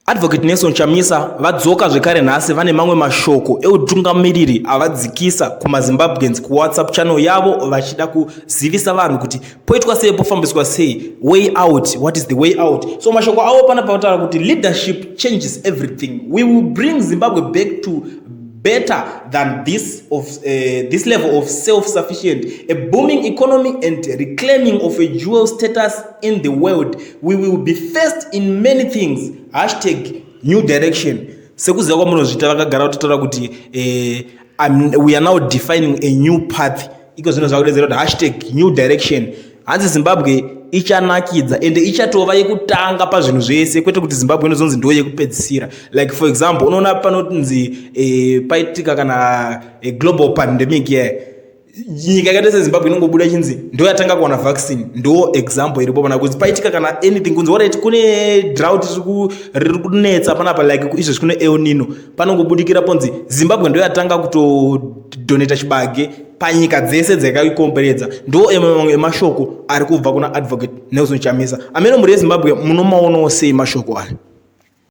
Advocate Nelson Chamisa vadzoka zvekare nhasi vane mamwe mashoko eutungamiriri avadzikisa kumazimbabweans kuwhatsapp channel yavo vachida kuzivisa vanhu kuti poitwa sei pofambiswa sei way out. What is the way out? So mashoko avo pana pataura kuti leadership changes everything. We will bring Zimbabwe back to better than this level of self-sufficient, a booming economy and reclaiming of a dual status in the world. We will be first in many things. #new direction. Sekuziva kwamunozvita vakagara kutaura kuti we are now defining a new path. Iko zvino zvakudedzera kuti #new direction. Hanzi Zimbabwe ichanakidza ende ichatova yekutanga pazvinhu zvese, kwete kuti Zimbabwe inozonzi ndo yekupedzisira. Like for example, unoona panotinzi paitika kana global pandemic here, nyika yakaita seZimbabwe inongobuda chinzi ndo yatanga kuwana vaccine. Ndo example iripo pana kuti paitika kana anything kunzi alright kune drought riri kunetsa panapa, like izvo kune El Nino, panongobudikira ponzi Zimbabwe ndo yatanga kutodoneta chibage panyika dzese dzakaikomberedza. Ndo emashoko ari kubva kuna Advocate Nelson Chamisa. Amene muri yeZimbabwe munomaonawo sei mashoko aya?